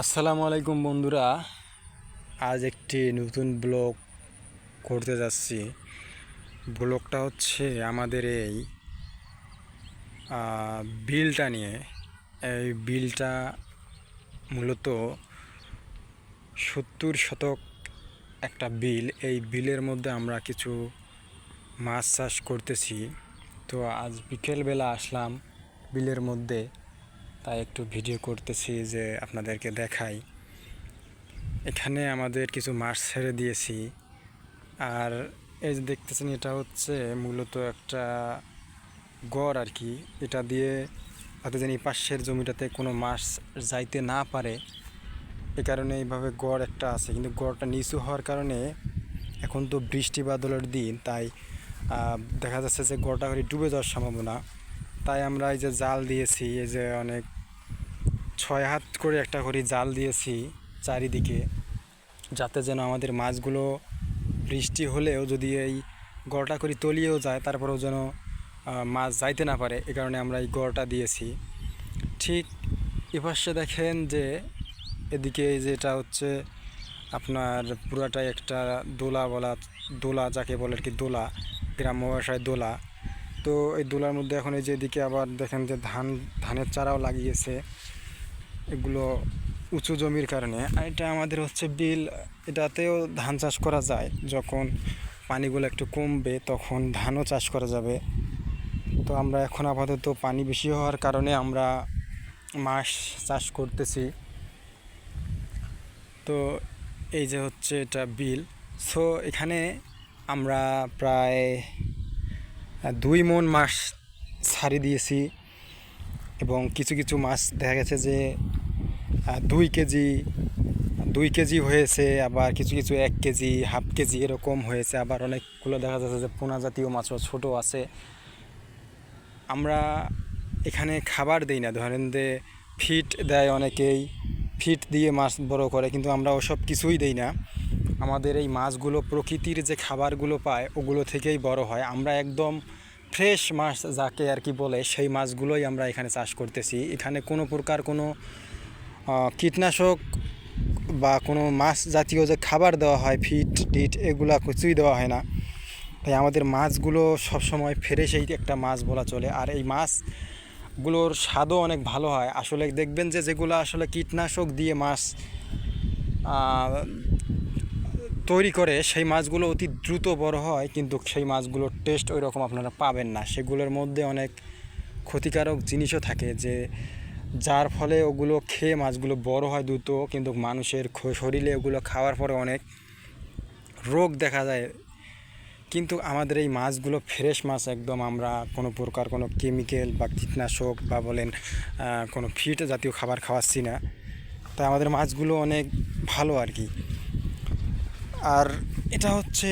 আসসালামু আলাইকুম বন্ধুরা, আজ একটি নতুন ব্লগ করতে যাচ্ছি। ব্লগটা হচ্ছে আমাদের এই বিলটা নিয়ে। এই বিলটা মূলত 70 শতক একটা বিল। এই বিলের মধ্যে আমরা কিছু মাছ চাষ করতেছি। তো আজ বিকেলবেলা আসলাম বিলের মধ্যে, তাই একটু ভিডিও করতেছি যে আপনাদেরকে দেখাই। এখানে আমাদের কিছু মাছ ছেড়ে দিয়েছি। আর এই যে দেখতেছেন, এটা হচ্ছে মূলত একটা গড় আর কি। এটা দিয়ে যাতে যেন পাশের জমিটাতে কোনো মাছ যাইতে না পারে, এ কারণে এইভাবে গড় একটা আছে। কিন্তু গড়টা নিচু হওয়ার কারণে এখন তো বৃষ্টি বাদলের দিন, তাই দেখা যাচ্ছে যে গড়টা করে ডুবে যাওয়ার সম্ভাবনা। তাই আমরা এই যে জাল দিয়েছি, এই যে অনেক 6 হাত করে একটা করে জাল দিয়েছি চারিদিকে, যাতে যেন আমাদের মাছগুলো বৃষ্টি হলেও যদি এই গড়টা করে তলিয়েও যায়, তারপরেও যেন মাছ যাইতে না পারে। এ কারণে আমরা এই গড়টা দিয়েছি। ঠিক এপাশে দেখেন যে এদিকে যেটা হচ্ছে আপনার পুরাটাই একটা দোলা যাকে বলে আর কি, দোলা, গ্রাম্য ভাষায় দোলা। তো এই দোলার মধ্যে এখন এই যে এদিকে আবার দেখেন যে ধানের চারাও লাগিয়েছে, এগুলো উঁচু জমির কারণে। আর এটা আমাদের হচ্ছে বিল, এটাতেও ধান চাষ করা যায়। যখন পানিগুলো একটু কমবে তখন ধানও চাষ করা যাবে। তো আমরা এখন আপাতত পানি বেশি হওয়ার কারণে আমরা মাছ চাষ করতেছি। তো এই যে হচ্ছে এটা বিল। সো এখানে আমরা প্রায় 2 মণ মাছ ছাড়ি দিয়েছি, এবং কিছু কিছু মাছ দেখা গেছে যে 2 কেজি হয়েছে, আবার কিছু কিছু 1 কেজি, হাফ কেজি এরকম হয়েছে। আবার অনেকগুলো দেখা যাচ্ছে যে পোনা জাতীয় মাছও ছোটো আছে। আমরা এখানে খাবার দিই না, ধরেন যে ফিট দেয় অনেকেই, ফিট দিয়ে মাছ বড় করে, কিন্তু আমরা ওসব কিছুই দিই না। আমাদের এই মাছগুলো প্রকৃতির যে খাবারগুলো পায় ওগুলো থেকেই বড় হয়। আমরা একদম ফ্রেশ মাছ যাকে আর কি বলে, সেই মাছগুলোই আমরা এখানে চাষ করতেছি। এখানে কোনো প্রকার কোনো কীটনাশক বা কোনো মাছ জাতীয় যে খাবার দেওয়া হয়, ফিট টিট, এগুলা কিছুই দেওয়া হয় না। তাই আমাদের মাছগুলো সবসময় ফ্রেশই একটা মাছ বলা চলে। আর এই মাছগুলোর স্বাদও অনেক ভালো হয়। আসলে দেখবেন যে যেগুলো আসলে কীটনাশক দিয়ে মাছ তৈরি করে, সেই মাছগুলো অতি দ্রুত বড় হয়, কিন্তু সেই মাছগুলোর টেস্ট ওই রকম আপনারা পাবেন না। সেগুলোর মধ্যে অনেক ক্ষতিকারক জিনিসও থাকে, যে যার ফলে ওগুলো খেয়ে মাছগুলো বড় হয় দ্রুত, কিন্তু মানুষের শরীরে ওগুলো খাওয়ার পরে অনেক রোগ দেখা যায়। কিন্তু আমাদের এই মাছগুলো ফ্রেশ মাছ একদম, আমরা কোনো প্রকার কোনো কেমিক্যাল বা কীটনাশক বা বলেন কোনো ফিট জাতীয় খাবার খাওয়াচ্ছি না। তাই আমাদের মাছগুলো অনেক ভালো আর কি। আর এটা হচ্ছে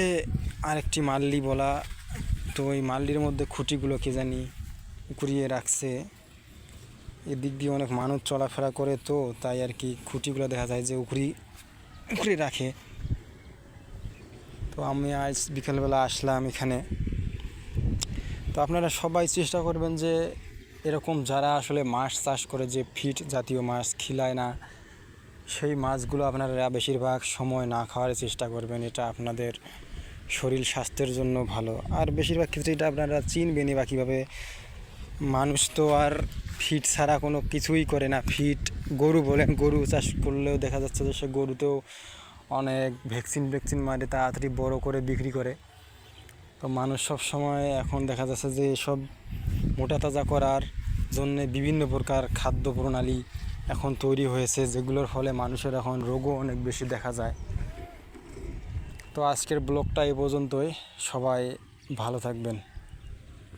আরেকটি মাল্লি বলা। তো ওই মাল্লির মধ্যে খুঁটিগুলো কে জানি ঘুরিয়ে রাখছে, এদিক দিয়ে অনেক মানুষ চলাফেরা করে, তো তাই আর কি খুঁটিগুলো দেখা যায় যে উখড়ি রাখে। তো আমি আজ বিকেলবেলা আসলাম এখানে। তো আপনারা সবাই চেষ্টা করবেন যে এরকম যারা আসলে মাছ চাষ করে, যে ফিট জাতীয় মাছ খিলায় না, সেই মাছগুলো আপনারা বেশিরভাগ সময় না খাওয়ার চেষ্টা করবেন। এটা আপনাদের শরীর স্বাস্থ্যের জন্য ভালো। আর বেশিরভাগ ক্ষেত্রে এটা আপনারা চিনবেনই বা কীভাবে। মানুষ তো আর ফিট ছাড়া কোনো কিছুই করে না। ফিট গরু বলেন, গরু চাষ করলেও দেখা যাচ্ছে যে সে গরুতেও অনেক ভ্যাকসিন মারে তাড়াতাড়ি বড় করে বিক্রি করে। তো মানুষ সব সময় এখন দেখা যাচ্ছে যে সব মোটা তাজা করার জন্যে বিভিন্ন প্রকার খাদ্য প্রণালী এখন তৈরি হয়েছে, যেগুলোর ফলে মানুষের এখন রোগও অনেক বেশি দেখা যায়। তো আজকের ব্লগটা এই পর্যন্তই। সবাই ভালো থাকবেন।